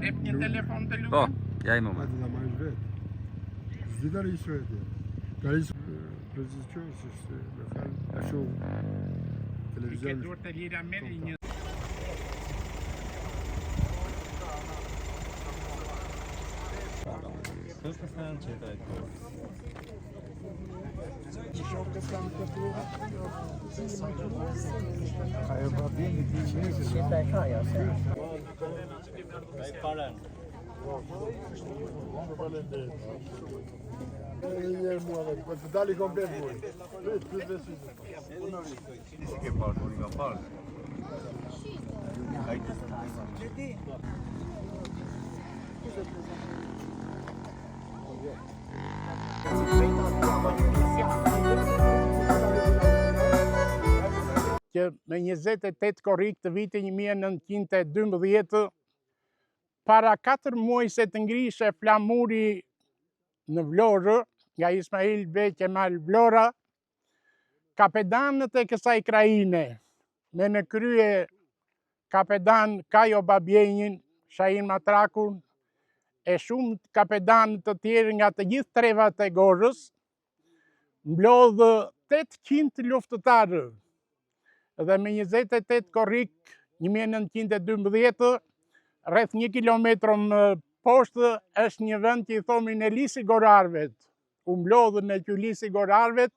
Jep një telefon të lutem. Po, ja i më. Hajde ta marrësh vetë. S'di ta rish vetë. Ka rish prezicios është me fjalë ashtu Ke televizion. duart të lira merr një Po të dali komplet mua. Si ke parë, unë nga parë. që me 28 korrik të vitit 1912, para 4 muaj se të ngrishe flamuri në Vlorë, nga Ismail Bey Kemal Vlora, kapedanët e kësaj krajine, me në krye kapedan Kajo Babjenjin, Shahin Matrakun, e shumë kapedanët të tjerë nga të gjithë trevat e Gorës, mblodhë 800 luftëtarë, dhe me 28 korrik 1912, rreth 1 kilometër më poshtë është një vend që i thomin e Lisi Gorarëvet. U mblodhën e Lisi Gorarëvet,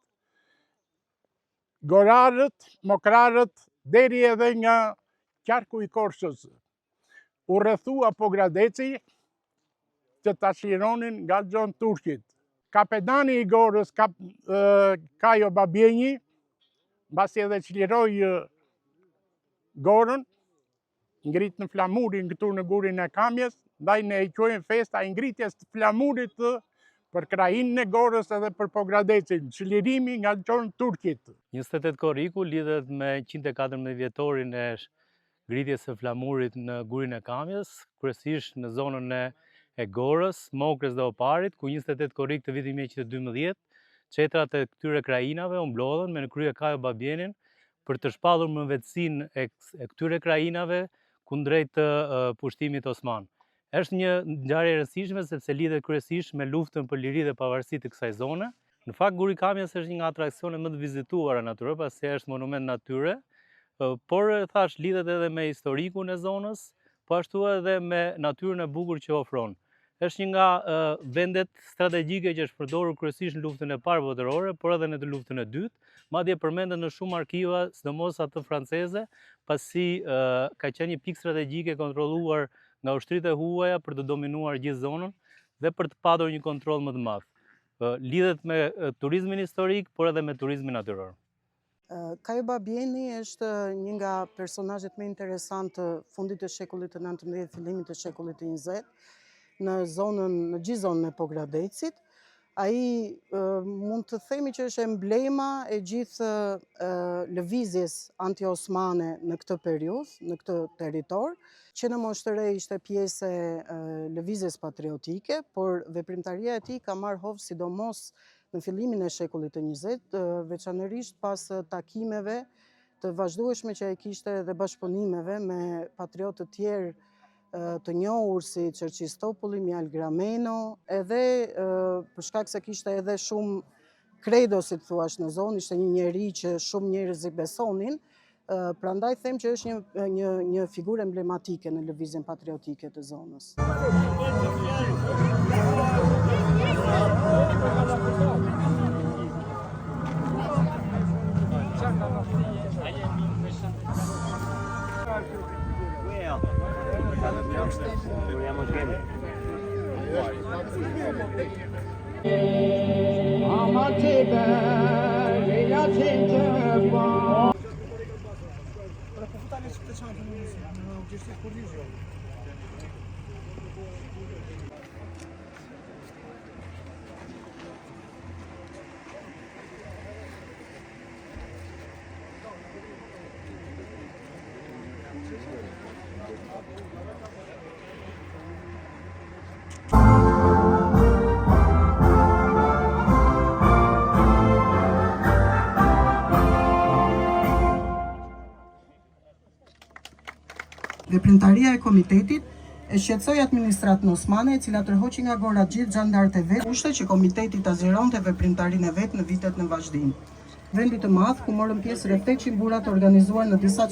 gorarët, mokrarët, deri edhe nga qarku i Korçës. U rrethua Pogradeci që ta shironin nga Gjon Turqit. Kapedani i Gorës, Kajo Babjenji, mbasi edhe çliroi Gorën, ngrit në flamurin këtu në gurin e Kamjes, ndaj ne e quajmë festa e ngritjes të flamurit për krajinën e Gorës edhe për Pogradecin, çlirimi nga Gjon Turqit. 28 korriku lidhet me 114 vjetorin e ngritjes së flamurit në gurin e Kamjes, kryesisht në zonën e Gorës, Mokrës dhe Oparit, ku 28 korrik të vitit 1912, qetrat e këtyre krajinave u mblodhen me në krye Kajo Babjenin për të shpallur mëvetësinë e këtyre krajinave kundrejt pushtimit osman. Është një ngjarje e rëndësishme sepse lidhet kryesisht me luftën për liri dhe pavarësi të kësaj zone. Në fakt guri Kamjes është një nga atraksione më të vizituara natyrore, pasi është monument natyre, por thash lidhet edhe me historikun e zonës, po ashtu edhe me natyrën e bukur që ofron. Është një nga vendet strategjike që është përdorur kryesisht në luftën e parë botërore, por edhe në luftën e dytë, madje përmendet në shumë arkiva, sidomos ato franceze, pasi ka qenë një pikë strategjike kontrolluar nga ushtritë e huaja për të dominuar gjithë zonën dhe për të padur një kontroll më të madh. Lidhet me turizmin historik, por edhe me turizmin natyror. Kajo Babjeni është një nga personazhet më interesantë të fundit të shekullit të 19, fillimit të shekullit të 20, në gjithë zonën e Pogradecit. Ai mund të themi që është emblema e gjithë lëvizjes anti-osmane në këtë periudhë, në këtë territor, që në Moshtëre ishte pjesë e lëvizjes patriotike, por veprimtaria e tij ka marrë hovë sidomos në fillimin e shekullit të 20, veçanërisht pas takimeve të vazhdueshme që ai kishte dhe bashkëpunimeve me patriotë të tjerë të njohur si Çerçistopulli, Mjal Grameno, edhe për shkak se kishte edhe shumë kredo, si të thuash, në zonë, ishte një njeri që shumë njerëz i besonin, prandaj them që është një figurë emblematike në lëvizjen patriotike të zonës. Veprimtaria e komitetit E shqetësoi administratën osmane, e cila tërhoqi nga gora gjithë xhandarët e vet, kushte që komiteti ta zgjeronte veprimtarinë e vet në vitet në vazhdim. Vendi të madh ku morën pjesë rreth 800 burra të organizuar në disa